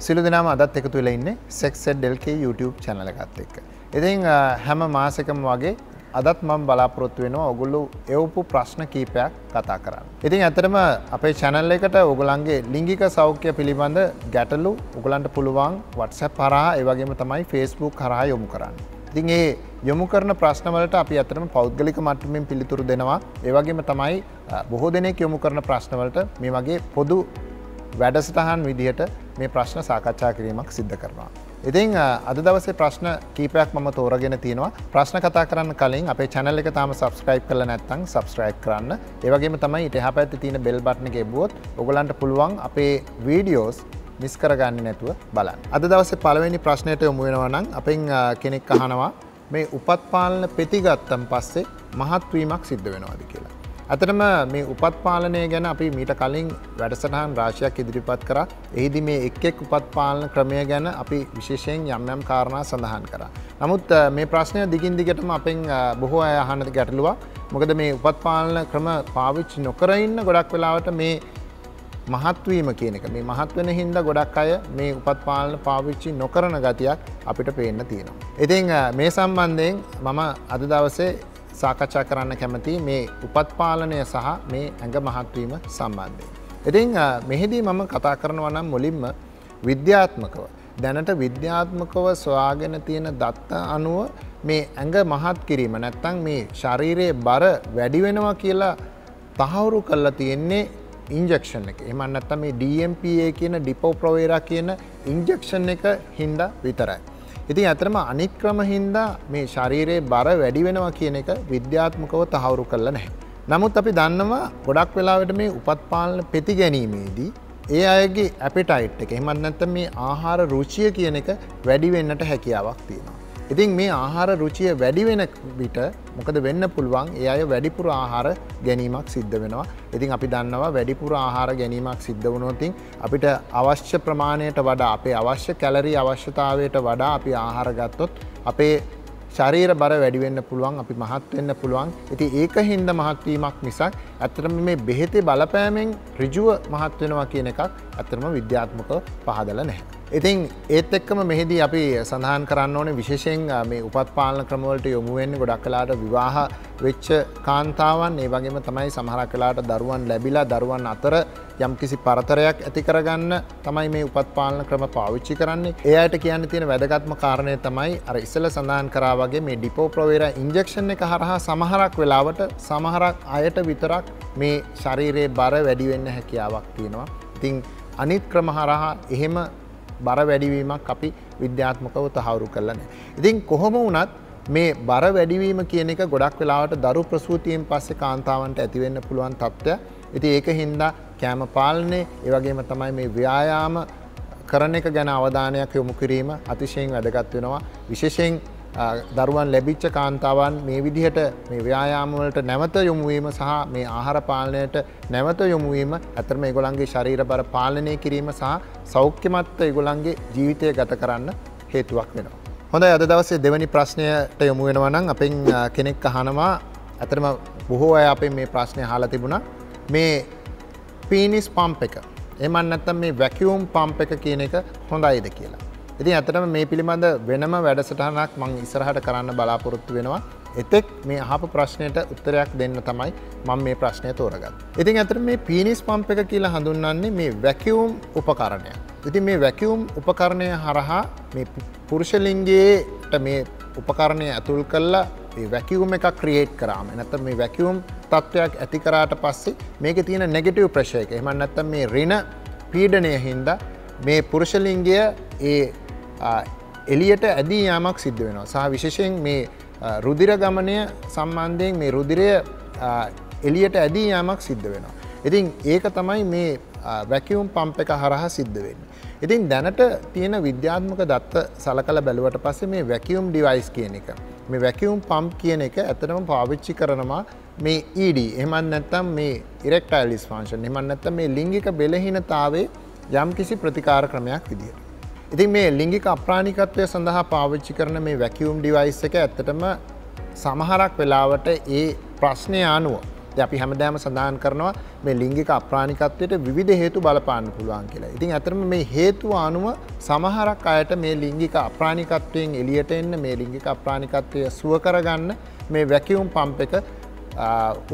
සිළු දෙනාම අදත් එකතු වෙලා ඉන්නේ sexedlk YouTube channel එකත් එක්ක. ඉතින් හැම මාසෙකම වගේ අදත් මම බලාපොරොත්තු වෙනවා ඔයගොල්ලෝ එවපු ප්‍රශ්න කීපයක් කතා කරන්න. ඉතින් ඇත්තටම අපේ channel එකට ඔයගොල්ලන්ගේ ලිංගික සෞඛ්‍ය පිළිබඳ ගැටලු ඔයගොල්ලන්ට පුළුවන් WhatsApp හරහා ඒ වගේම තමයි Facebook හරහා යොමු කරන්න. ඉතින් මේ යොමු කරන ප්‍රශ්න වලට අපි ඇත්තටම පෞද්ගලික මට්ටමින් පිළිතුරු දෙනවා. ඒ වගේම තමයි බොහෝ දෙනෙක් යොමු කරන ප්‍රශ්න වලට මේ වගේ පොදු වැඩසටහන් විදිහට මේ ප්‍රශ්න සාකච්ඡා කිරීමක් සිදු කරනවා. ඉතින් අද දවසේ ප්‍රශ්න කීපයක් මම තෝරගෙන තියෙනවා. ප්‍රශ්න කතා කරන්න කලින් අපේ channel එක තාම subscribe කරලා නැත්නම් subscribe කරන්න. ඒ වගේම තමයි ඊට එහා පැත්තේ තියෙන bell button එක එබුවොත් ඔයගලන්ට පුළුවන් අපේ videos මිස් කරගන්නේ නැතුව බලන්න. අද දවසේ පළවෙනි ප්‍රශ්නයට යමු වෙනවා නම් අපෙන් කෙනෙක් අහනවා මේ උපත් පාලන පෙති ගත්තන් පස්සේ මහත් වීමක් සිද්ධ වෙනවද කියලා. අතරම මේ උපත් පාලනය ගැන අපි මීට කලින් වැඩසටහන් රාශියක් ඉදිරිපත් කරා. එහිදී මේ එක් උපත් පාලන ක්‍රමය ගැන අපි විශේෂයෙන් යම් කාරණා සඳහන් කරා. නමුත් මේ ප්‍රශ්නය දිගින් දිගටම අපෙන් බොහෝ අය අහන ගැටලුවක්. මොකද මේ උපත් පාලන ක්‍රම පාවිච්චි නොකර ඉන්න ගොඩක් වෙලාවට මේ මහත් වීම කියන එක මේ මහත් වෙන හින්දා ගොඩක් අය මේ උපත් පාලන පාවිච්චි නොකරන ගතියක් අපිට පේන්න තියෙනවා. ඉතින් මේ සම්බන්ධයෙන් මම අද දවසේ සාකච්ඡා කරන්න කැමති මේ උපත් පාලනය සහ මේ ඇඟ මහත් වීම සම්බන්ධයෙන්. ඉතින් මෙහිදී මම කතා කරනවා නම් මුලින්ම විද්‍යාත්මකව දැනට විද්‍යාත්මකව සොයාගෙන තියෙන දත්ත අනුව මේ ඇඟ මහත් කිරීම නැත්නම් මේ ශරීරයේ බර වැඩි වෙනවා කියලා තහවුරු කරලා තියෙන්නේ ඉන්ජෙක්ෂන් එක. එහෙම නැත්නම් මේ DMPA කියන ඩිපෝප්‍රොවේරා කියන ඉන්ජෙක්ෂන් එක හින්දා විතරයි. ඉතින් අතරම අනික් ක්‍රම හින්දා මේ ශරීරයේ බර වැඩි වෙනවා කියන එක විද්‍යාත්මකව තහවුරු කරලා නැහැ. නමුත් අපි දන්නවා ගොඩක් වෙලාවට මේ උපත් පාලන පෙති ගැනීමේදී ඒ අයගේ ඇපිටයිට් එක එහෙම නැත්නම් මේ ආහාර රුචිය කියන එක වැඩි වෙන්නට හැකියාවක් තියෙනවා. ඉතින් මේ ආහාර රුචිය වැඩි වෙන විට මොකද වෙන්න පුළුවන් ඒ අය වැඩිපුර ආහාර ගැනීමක් සිද්ධ වෙනවා. ඉතින් අපි දන්නවා වැඩිපුර ආහාර ගැනීමක් සිද්ධ වුණොත් අපිට අවශ්‍ය ප්‍රමාණයට වඩා අපේ අවශ්‍ය කැලරි අවශ්‍යතාවයට වඩා අපි ආහාර ගත්තොත් අපේ ශරීර බර වැඩි වෙන්න පුළුවන් අපි මහත් වෙන්න පුළුවන්. ඉතින් ඒකින්ද මහත් වීමක් මිසක් ඇත්තටම මේ බෙහෙතේ බලපෑමෙන් ඍජුව මහත් වෙනවා කියන එකක් ඇත්තටම විද්‍යාත්මකව පහදලා නැහැ. ඉතින් ඒත් එක්කම මෙහිදී අපි සඳහන් කරන්න ඕනේ විශේෂයෙන් මේ උපත් පාලන ක්‍රම වලට යොමු වෙන්නේ ගොඩක් වෙලාට විවාහ වෙච්ච කාන්තාවන් ඒ වගේම තමයි සමහරක් වෙලාට දරුවන් ලැබිලා දරුවන් අතර යම්කිසි පරතරයක් ඇති කරගන්න තමයි මේ උපත් පාලන ක්‍රම පාවිච්චි කරන්නේ. ඒ අයට කියන්න තියෙන වැදගත්ම කාරණය තමයි අර ඉස්සෙල්ලා සඳහන් කරා වගේ මේ ඩිපෝප්‍රොවේරා ඉන්ජෙක්ෂන් එක හරහා සමහරක් වෙලාවට සමහරක් අයට විතරක් මේ ශරීරයේ බර වැඩි වෙන්න හැකියාවක් තියෙනවා. ඉතින් අනිත් ක්‍රම හරහා එහෙම බර වැඩිවීමක් අපි විද්‍යාත්මකව තහවුරු කරලා නැහැ. ඉතින් කොහොම වුණත් මේ බර වැඩිවීම කියන එක ගොඩක් වෙලාවට දරු ප්‍රසූතියෙන් පස්සේ කාන්තාවන්ට ඇති වෙන්න පුළුවන් තත්ත්වයක්. ඉතින් ඒක හින්දා කැම පාලනය ඒ වගේම තමයි මේ ව්‍යායාම කරන එක ගැන අවධානයක් යොමු කිරීම අතිශයින් වැදගත් වෙනවා. විශේෂයෙන් දරුවන් ලැබිච්ච කාන්තාවන් මේ විදිහට මේ ව්‍යායාම වලට නැවත යොමු වීම සහ මේ ආහාර පාලනයට නැවත යොමු වීම අතරම ඒගොල්ලන්ගේ ශරීර බර පාලනය කිරීම සහ සෞඛ්‍යමත් ඒගොල්ලන්ගේ ජීවිතය ගත කරන්න හේතුවක් වෙනවා. හොඳයි අද දවසේ දෙවෙනි ප්‍රශ්නයට යොමු වෙනවා නම් අපෙන් කෙනෙක් අහනවා අතරම බොහෝ අය අපෙන් මේ ප්‍රශ්නේ අහලා තිබුණා මේ පීනිස් පම්ප් එක එහෙම නැත්නම් මේ වැකියුම් පම්ප් එක කියන එක හොඳයිද කියලා. ඉතින් අතරම මේ පිළිබඳ වෙනම වැඩසටහනක් මම ඉස්සරහට කරන්න බලාපොරොත්තු වෙනවා. එතෙක් මේ අහපු ප්‍රශ්නයට උත්තරයක් දෙන්න තමයි මම මේ ප්‍රශ්නය තෝරගත්තේ. ඉතින් අතරම මේ පීනිස් පම්ප් එක කියලා හඳුන්වන්නේ මේ වැකියුම් උපකරණයක්. ඉතින් මේ වැකියුම් උපකරණය හරහා මේ පුරුෂ ලිංගයේට මේ උපකරණය ඇතුල් කරලා මේ වැකියුම් එකක් ක්‍රියේට් කරාම නැත්නම් මේ වැකියුම් තත්ත්වයක් ඇති කරාට පස්සේ මේකේ තියෙන නෙගටිව් ප්‍රෙෂර් එක එහෙම නැත්නම් මේ ඍණ පීඩනය හින්දා මේ පුරුෂ ලිංගය ඒ එළියට ඇදී යාමක් සිද්ධ වෙනවා. සහ විශේෂයෙන් මේ රුධිර ගමනය සම්බන්ධයෙන් මේ රුධිරය එළියට ඇදී යාමක් සිද්ධ වෙනවා. ඉතින් ඒක තමයි මේ වැකියුම් පම්ප් එක හරහා සිද්ධ වෙන්නේ. ඉතින් දැනට තියෙන විද්‍යාත්මක දත්ත සලකලා බැලුවට පස්සේ මේ වැකියුම් ඩිවයිස් කියන එක මේ වැකියුම් පම්ප් කියන එක ඇත්තටම පාවිච්චි කරනවා මේ ED එහෙම නැත්නම් මේ ඉරෙක්ටයිල් ඩිස්ෆන්ක්ෂන් එහෙම නැත්නම් මේ ලිංගික බෙලහීනතාවයේ යම්කිසි ප්‍රතිකාර ක්‍රමයක් විදියට. ඉතින් මේ ලිංගික අප්‍රාණිකත්වය සඳහා පාවිච්චි කරන මේ වැකියුම් ඩිවයිස් එක ඇත්තටම සමහරක් වෙලාවට ඒ ප්‍රශ්නය අනුව දැන් අපි හැමදාම සඳහන් කරනවා මේ ලිංගික අප්‍රාණිකත්වයට විවිධ හේතු බලපාන්න පුළුවන් කියලා. ඉතින් අතරම මේ හේතු අනුව සමහරක් අයට මේ ලිංගික අප්‍රාණිකත්වයෙන් එළියට එන්න මේ ලිංගික අප්‍රාණිකත්වය සුව කරගන්න මේ වැකියුම් පම්ප් එක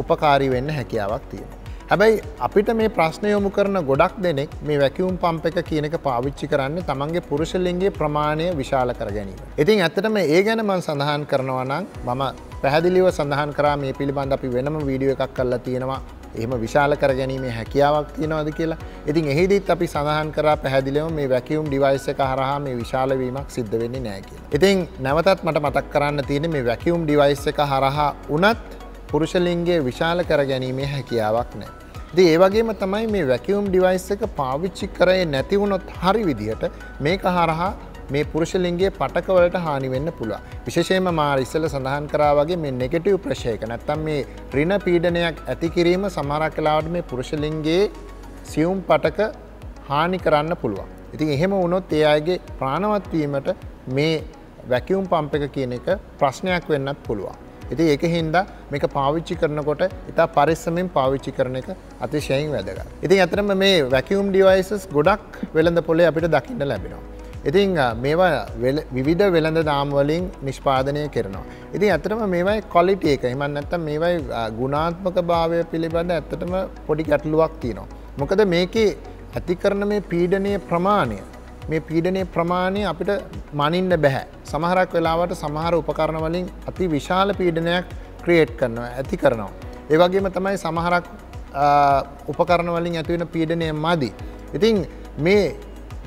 උපකාරී වෙන්න හැකියාවක් තියෙනවා. හැබැයි අපිට මේ ප්‍රශ්න යොමු කරන ගොඩක් දෙනෙක් මේ වැකියුම් පම්ප් එක කියන එක පාවිච්චි කරන්නේ තමන්ගේ පුරුෂ ලිංගයේ ප්‍රමාණය විශාල කර ගැනීම. ඉතින් ඇත්තටම ඒ ගැන මම සඳහන් කරනවා නම් මම පැහැදිලිව සඳහන් කරා මේ පිළිබඳ අපි වෙනම වීඩියෝ එකක් කරලා තියෙනවා. එහෙම විශාල කර ගැනීමේ හැකියාවක් තියනවාද කියලා. ඉතින් එහිදීත් අපි සඳහන් කරා පැහැදිලිවම මේ වැකියුම් ඩිවයිස් එක හරහා මේ විශාල වීමක් සිද්ධ වෙන්නේ නැහැ කියලා. ඉතින් නැවතත් මට මතක් කරන්න තියෙන්නේ මේ වැකියුම් ඩිවයිස් එක හරහා උනත් පුරුෂ ලිංගයේ විශාල කර ගැනීමේ හැකියාවක් නැහැ. ඉතින් ඒ වගේම තමයි මේ වැකියුම් ඩිවයිස් එක පාවිච්චි කරේ නැති වුණොත් හරි විදිහට මේක හරහා මේ පුරුෂ ලිංගයේ පටක වලට හානි වෙන්න පුළුවන්. විශේෂයෙන්ම මා ඉස්සෙල්ලා සඳහන් කරා වගේ මේ නෙගටිව් ප්‍රෙෂර් එක නැත්තම් මේ ඍණ පීඩනයක් ඇති කිරීම සමහරක් වෙලාවට මේ පුරුෂ ලිංගයේ සියුම් පටක හානි කරන්න පුළුවන්. ඉතින් එහෙම වුණොත් ඒ අයගේ ප්‍රාණවත් වීමට මේ වැකියුම් පම්ප් එක කියන එක ප්‍රශ්නයක් වෙන්නත් පුළුවන්. ඉතින් ඒකින්ද මේක පාවිච්චි කරනකොට ඉතා පරිස්සමෙන් පාවිච්චි කරන එක අතිශයින් වැදගත්. ඉතින් අතරම මේ වැකියුම් ඩිවයිසස් ගොඩක් වෙළඳ පොලේ අපිට දකින්න ලැබෙනවා. ඉතින් මේවා විවිධ වෙළඳ දාම් වලින් නිෂ්පාදනය කරනවා. ඉතින් ඇත්තටම මේවායි ක්වොලිටි එක. එහෙම නැත්නම් මේවායි ගුණාත්මක භාවය පිළිබඳ ඇත්තටම පොඩි ගැටලුවක් තියෙනවා. මොකද මේකේ ඇති කරන මේ පීඩනීය ප්‍රමාණය මේ පීඩනීය ප්‍රමාණය අපිට මනින්න බෑ. සමහරක් වෙලාවට සමහර උපකරණ වලින් අති විශාල පීඩනයක් ක්‍රියේට් කරනවා, ඇති කරනවා. ඒ වගේම තමයි සමහරක් උපකරණ වලින් ඇති වෙන පීඩනය මදි. ඉතින් මේ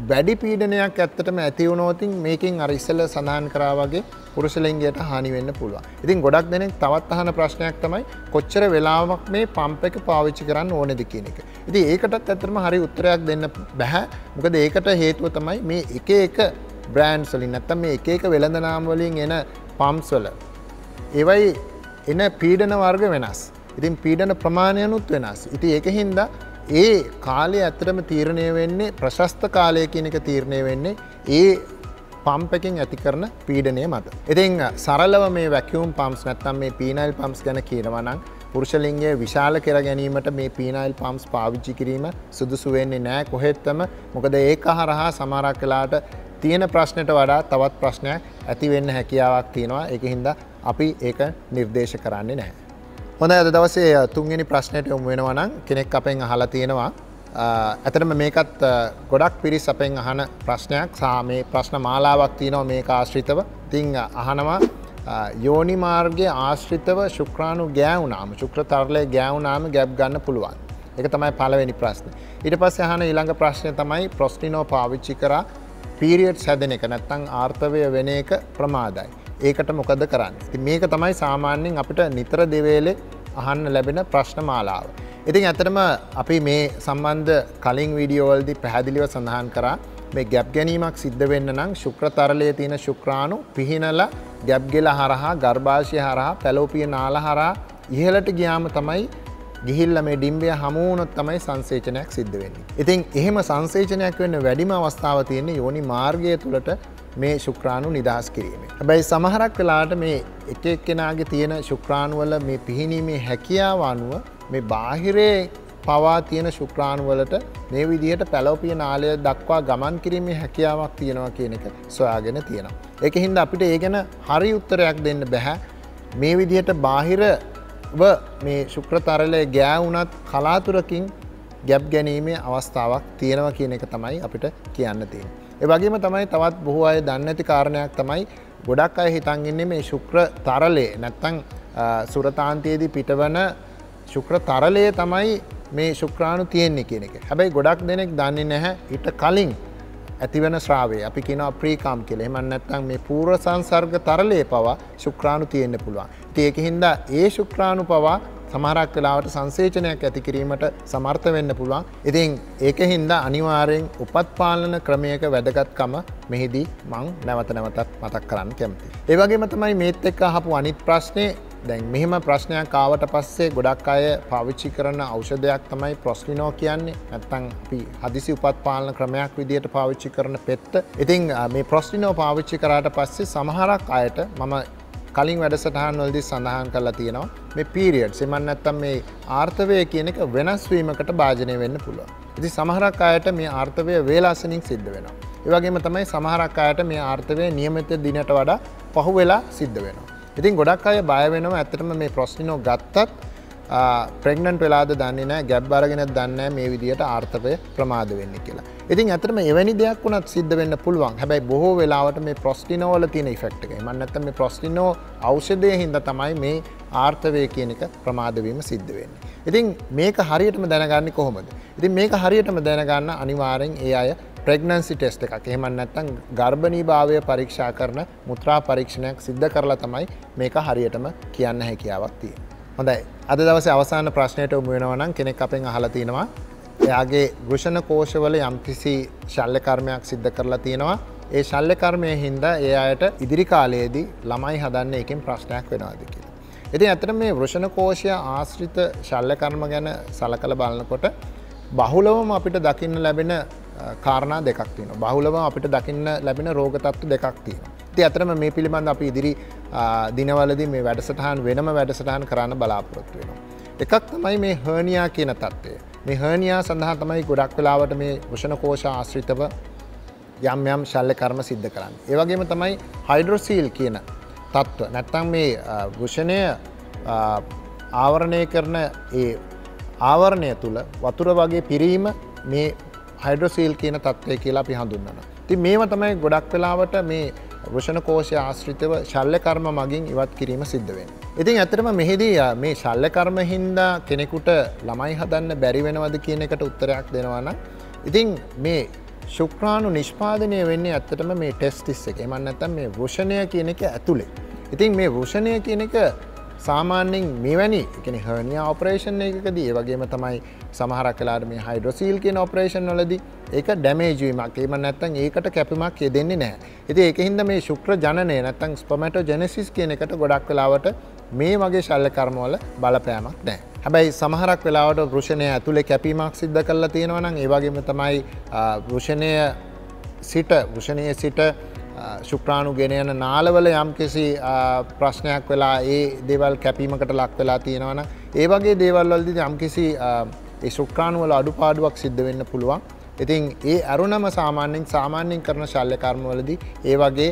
වැඩි පීඩනයක් ඇත්තටම ඇති වුණොත් මේකෙන් අර ඉස්සෙල්ලා සඳහන් කරා වගේ පුරුෂ ලිංගයට හානි වෙන්න පුළුවන්. ඉතින් ගොඩක් දෙනෙක් තවත් අහන ප්‍රශ්නයක් තමයි කොච්චර වෙලාවක් මේ පම්ප් එක පාවිච්චි කරන්න ඕනේද කියන එක. ඉතින් ඒකටත් ඇත්තටම හරි උත්තරයක් දෙන්න බෑ. මොකද ඒකට හේතුව තමයි මේ එක එක බ්‍රෑන්ඩ්ස් වලින් නැත්තම් මේ එක එක වෙළඳ නාම වලින් එන පම්ප්ස් වල ඒවයි එන පීඩන වර්ග වෙනස්. ඉතින් පීඩන ප්‍රමාණයනුත් වෙනස්. ඉතින් ඒකින්ද ඒ කාලය ඇත්තටම තීරණය වෙන්නේ ප්‍රශස්ත කාලය කියන එක තීරණය වෙන්නේ ඒ පම්ප් එකෙන් ඇති කරන පීඩනය මත. ඉතින් සරලව මේ වැකියුම් පම්ප්ස් නැත්නම් මේ පීනයිල් පම්ප්ස් ගැන කියනවා නම් පුරුෂ ලිංගය විශාල කර ගැනීමට මේ පීනයිල් පම්ප්ස් පාවිච්චි කිරීම සුදුසු වෙන්නේ නැහැ කොහෙත්ම. මොකද ඒක හරහා සමහරක් වෙලාවට තියෙන ප්‍රශ්නට වඩා තවත් ප්‍රශ්නයක් ඇති වෙන්න හැකියාවක් තියෙනවා. ඒකින්ද අපි ඒක නිර්දේශ කරන්නේ නැහැ. හොඳයි, අද දවසේ තුන්වෙනි ප්‍රශ්නයට යමු වෙනවා නම් කෙනෙක් අපෙන් අහලා තියෙනවා. ඇත්තටම මේකත් ගොඩක් පිරිස් අපෙන් අහන ප්‍රශ්නයක්. මේ ප්‍රශ්න මාලාවක් තියෙනවා මේක ආශ්‍රිතව. ඉතින් අහනවා යෝනි මාර්ගයේ ආශ්‍රිතව ශුක්‍රාණු ගෑවුනාම ශුක්‍රතරලයේ ගෑවුනාම ගැප් ගන්න පුළුවන්. ඒක තමයි පළවෙනි ප්‍රශ්නේ. ඊට පස්සේ අහන ඊළඟ ප්‍රශ්නේ තමයි ප්‍රොස්ටිනෝ පාවිච්චි කරා පීරියඩ්ස් හැදෙන එක නැත්නම් ආර්තවය වෙන එක ප්‍රමාදයි. ඒකට මොකද කරන්නේ? ඉතින් මේක තමයි සාමාන්‍යයෙන් අපිට නිතර දෙවේලේ අහන්න ලැබෙන ප්‍රශ්න මාලාව. ඉතින් ඇත්තටම අපි මේ සම්බන්ධ කලින් වීඩියෝ වලදී පැහැදිලිව සඳහන් කරා මේ ගැප් ගැනීමක් සිද්ධ වෙන්න නම් ශුක්‍රතරලයේ තියෙන ශුක්‍රාණු පිහිනලා ගැප් ගෙල හරහා ගර්භාෂය හරහා පැලෝපිය නාල හරහා ඉහළට ගියාම තමයි ගිහිල්ලා මේ ඩිම්බය හමු වුණොත් තමයි සංසේචනයක් සිද්ධ වෙන්නේ. ඉතින් එහෙම සංසේචනයක් වෙන්න වැඩිම අවස්ථාව තියෙන්නේ යෝනි මාර්ගය තුලට මේ ශුක්‍රාණු නිදහස් කිරීමේ. හැබැයි සමහරක් වෙලාවට මේ එක එක්කෙනාගේ තියෙන ශුක්‍රාණු වල මේ පිහිනීමේ හැකියාව අනුව මේ බාහිරේ පවා තියෙන ශුක්‍රාණු වලට මේ විදිහට පැලෝපිය නාලය දක්වා ගමන් කිරීමේ හැකියාවක් තියෙනවා කියන එක සොයාගෙන තියෙනවා. ඒකින්ද අපිට ඒ ගැන හරි උත්තරයක් දෙන්න බෑ. මේ විදිහට බාහිරව මේ ශුක්‍රතරලයේ ගෑවුණත් කලාතුරකින් ගැප් ගැනීමේ අවස්ථාවක් තියෙනවා කියන එක තමයි අපිට කියන්න තියෙන්නේ. ඒ වගේම තමයි තවත් බොහෝ අය දන්නේ නැති කාරණයක් තමයි ගොඩක් අය හිතන් ඉන්නේ මේ ශුක්‍රතරලයේ නැත්තම් සුරතාන්තයේදී පිටවන ශුක්‍රතරලයේ තමයි මේ ශුක්‍රාණු තියෙන්නේ කියන එක. හැබැයි ගොඩක් දෙනෙක් දන්නේ නැහැ ඊට කලින් ඇතිවන ශ්‍රාවය. අපි කියනවා ප්‍රීකාම් කියලා. එහෙම නැත්නම් මේ පූර්ව සංසර්ග තරලයේ පවා ශුක්‍රාණු තියෙන්න පුළුවන්. ඉතින් ඒකින්ද ඒ ශුක්‍රාණු පවා සමහරක් වෙලාවට සංසේචනයක් ඇති කිරීමට සමර්ථ වෙන්න පුළුවන්. ඉතින් ඒකින්ද අනිවාර්යෙන් උපත් පාලන ක්‍රමයක වැදගත්කම මෙහිදී මම නැවත නැවතත් මතක් කරන්න කැමතියි. ඒ වගේම තමයි මේත් එක්ක අහපු අනිත් ප්‍රශ්නේ දැන් මෙහෙම ප්‍රශ්නයක් ආවට පස්සේ ගොඩක් අය පාවිච්චි කරන ඖෂධයක් තමයි ප්‍රොස්ටිනෝ කියන්නේ. නැත්නම් අපි හදිසි උපත් පාලන ක්‍රමයක් විදිහට පාවිච්චි කරන පෙත්ත. ඉතින් මේ ප්‍රොස්ටිනෝ පාවිච්චි කරාට පස්සේ සමහරක් අයට මම කලින් වැඩසටහන් වලදී සඳහන් කරලා තියෙනවා මේ පීරියඩ්ස් එමන් නැත්තම් මේ ආර්තවය කියන එක වෙනස් වීමකට භාජනය වෙන්න පුළුවන්. ඉතින් සමහරක් අයට මේ ආර්තවය වේලාසනින් සිද්ධ වෙනවා. ඒ වගේම තමයි සමහරක් අයට මේ ආර්තවය නියමිත දිනට වඩා පහු වෙලා සිද්ධ වෙනවා. ඉතින් ගොඩක් අය බය වෙනවා ඇත්තටම මේ ප්‍රොස්ටිනෝ ගත්තත් ප්‍රෙග්නන්ට් වෙලාද දන්නේ නැහැ, ගැබ් අරගෙනත් දන්නේ නැහැ මේ විදියට ආර්තවය ප්‍රමාද වෙන්නේ කියලා. ඉතින් ඇත්තටම එවැනි දෙයක් වුණත් සිද්ධ වෙන්න පුළුවන්. හැබැයි බොහෝ වෙලාවට මේ ප්‍රොස්ටිනෝ වල තියෙන ඉෆෙක්ට් එක. මම නැත්තම් මේ ප්‍රොස්ටිනෝ ඖෂධයේ හින්දා තමයි මේ ආර්තවය කියන එක ප්‍රමාද වීම සිද්ධ වෙන්නේ. ඉතින් මේක හරියටම දැනගන්නේ කොහොමද? ඉතින් මේක හරියටම දැනගන්න අනිවාර්යෙන් ඒ අය ප්‍රෙග්නන්සි ටෙස්ට් එකක් එහෙම නැත්නම් ගර්භණීභාවය පරීක්ෂා කරන මුත්‍රා පරීක්ෂණයක් සිද්ධ කරලා තමයි මේක හරියටම කියන්න හැකියාවක් තියෙන්නේ. හොඳයි. අද දවසේ අවසාන ප්‍රශ්නයට යමු වෙනවා නම් කෙනෙක් අපෙන් අහලා තිනවා එයාගේ වෘෂණ කෝෂවල යම්කිසි ශල්‍ය කර්මයක් සිද්ධ කරලා තියෙනවා. ඒ ශල්‍ය කර්මයේ හින්දා ඒ අයට ඉදිරි කාලයේදී ළමයි හදන්න එකෙන් ප්‍රශ්නයක් වෙනවාද කියලා. ඉතින් ඇත්තටම මේ වෘෂණ කෝෂය ආශ්‍රිත ශල්‍ය කර්ම ගැන සලකලා බලනකොට බහුලවම අපිට දකින්න ලැබෙන කාරණා දෙකක් තියෙනවා. බහුලව අපිට දකින්න ලැබෙන රෝග තත්ත්ව දෙකක් තියෙනවා. ඉතින් අතරම මේ පිළිබඳව අපි ඉදිරි දිනවලදී මේ වැඩසටහන් වෙනම වැඩසටහන් කරන්න බලාපොරොත්තු වෙනවා. එකක් තමයි මේ හර්නියා කියන තත්ත්වය. මේ හර්නියා සඳහා තමයි ගොඩක් වෙලාවට මේ වෘෂණ කෝෂ ආශ්‍රිතව යම් යම් ශල්‍ය කර්ම සිද්ධ කරන්නේ. ඒ වගේම තමයි හයිඩ්‍රොසීල් කියන තත්ත්ව. නැත්නම් මේ වෘෂණය ආවරණය කරන ඒ ආවරණය තුල වතුර වගේ පිරීම මේ හයිඩ්‍රොසීල් කියන තත්ත්වය කියලා අපි හඳුන්වනවා. ඉතින් මේවා තමයි ගොඩක් වෙලාවට මේ වෘෂණ කෝෂය ආශ්‍රිතව ශල්‍ය කර්ම මගින් ඉවත් කිරීම සිද්ධ වෙන්නේ. ඉතින් ඇත්තටම මෙහිදී මේ ශල්‍ය කර්ම හින්දා කෙනෙකුට ළමයි හදන්න බැරි වෙනවද කියන එකට උත්තරයක් දෙනවා නම් ඉතින් මේ ශුක්‍රාණු නිෂ්පාදනය වෙන්නේ ඇත්තටම මේ ටෙස්ටිස් එකේ. එහෙම නැත්නම් මේ වෘෂණය කියන එක ඇතුලේ. ඉතින් මේ වෘෂණය කියන එක සාමාන්‍යයෙන් මෙවැනි කියන්නේ හර්නියා ඔපරේෂන් එකකදී ඒ වගේම තමයි සමහරක් වෙලාවට මේ හයිඩ්‍රොසීල් කියන ඔපරේෂන් වලදී ඒක ඩැමේජ් වීමක් එහෙම නැත්නම් ඒකට කැපීමක් යෙදෙන්නේ නැහැ. ඉතින් ඒකින්ද මේ ශුක්‍ර ජනනය නැත්නම් ස්පර්මැටෝජෙනෙසිස් කියන එකට ගොඩක් වෙලාවට මේ වගේ ශල්‍ය කර්ම වල බලපෑමක් නැහැ. හැබැයි සමහරක් වෙලාවට වෘෂණය ඇතුලේ කැපීමක් සිද්ධ කරලා තියෙනවා නම් ඒ වගේම තමයි වෘෂණයේ සිට ශුක්‍රාණු ගෙන යන නාලවල යම්කිසි ප්‍රශ්නයක් වෙලා ඒ දේවල් කැපීමකට ලක් වෙලා තියෙනවා නම් ඒ වගේ දේවල් වලදී යම්කිසි ඒ ශුක්‍රාණු වල අඩුපාඩුවක් සිද්ධ වෙන්න පුළුවන්. ඉතින් ඒ අරුණම සාමාන්‍යයෙන් කරන ශල්‍ය කර්ම වලදී ඒ වගේ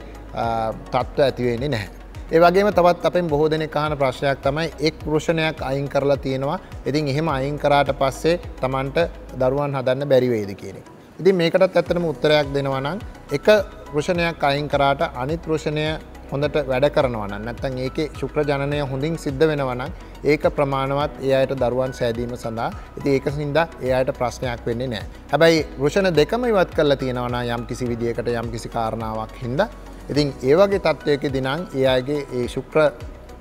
තත්ත්ව ඇති වෙන්නේ නැහැ. ඒ වගේම තවත් අපෙන් බොහෝ දෙනෙක් අහන ප්‍රශ්නයක් තමයි එක් වෘෂණයක් අයින් කරලා තියෙනවා. ඉතින් එහෙම අයින් කරාට පස්සේ Tamanට දරුවන් හදන්න බැරි වෙයිද කියන එක. ඉතින් මේකටත් ඇත්තටම උත්තරයක් දෙනවා නම් එක වෘෂණයක් අයින් කරාට අනිත් වෘෂණය හොඳට වැඩ කරනවා නම් නැත්නම් ඒකේ ශුක්‍ර ජනනය හොඳින් සිද්ධ වෙනවා නම් ඒක ප්‍රමාණවත් ඒ අයට දරුවන් සෑදීම සඳහා. ඉතින් ඒකින්ද ඒ අයට ප්‍රශ්නයක් වෙන්නේ නැහැ. හැබැයි වෘෂණ දෙකම ඉවත් කරලා තියෙනවා නම් යම් කිසි විදියකට යම් කිසි කාරණාවක් හින්දා ඉතින් ඒ වගේ තත්ත්වයකදී නම් ඒ අයගේ ඒ ශුක්‍ර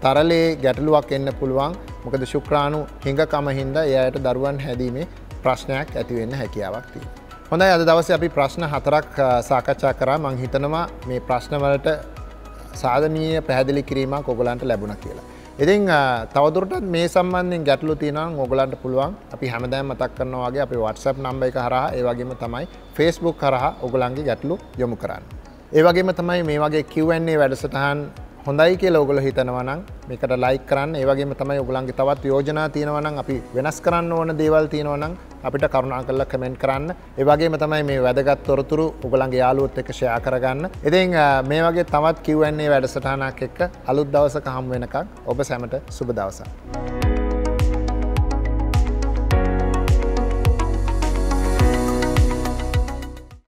තරලයේ ගැටලුවක් එන්න පුළුවන්. මොකද ශුක්‍රාණු හිඟකම හින්දා ඒ අයට දරුවන් හැදීමේ ප්‍රශ්නයක් ඇති වෙන්න හැකියාවක් තියෙනවා. හොඳයි, අද දවසේ අපි ප්‍රශ්න 4ක් සාකච්ඡා කරා. මම හිතනවා මේ ප්‍රශ්න වලට සාධනීය පැහැදිලි කිරීමක් ඔයගලන්ට ලැබුණා කියලා. ඉතින් තවදුරටත් මේ සම්බන්ධයෙන් ගැටලු තියෙනවා නම් ඔයගලන්ට පුළුවන් අපි හැමදාම මතක් කරනවා වගේ අපේ WhatsApp නම්බර් එක හරහා ඒ වගේම තමයි Facebook හරහා ඔයගලන්ගේ ගැටලු යොමු කරන්න. ඒ වගේම තමයි මේ වගේ Q&A වැඩසටහන් හොඳයි කියලා ඔයගොල්ලෝ හිතනවා නම් මේකට ලයික් කරන්න. ඒ වගේම තමයි ඔයගලන්ගේ තවත් යෝජනා තියෙනවා නම් අපි වෙනස් කරන්න ඕන දේවල් තියෙනවා නම් අපිට කරුණාකරලා කමෙන්ට් කරන්න. ඒ වගේම තමයි මේ වැදගත් තොරතුරු ඔයගලන්ගේ යාළුවොත් එක්ක ෂෙයා කරගන්න. ඉතින් මේ වගේ තවත් Q&A වැඩසටහනක් එක්ක අලුත් දවසක හමු වෙනකන් ඔබ සැමට සුබ දවසක්.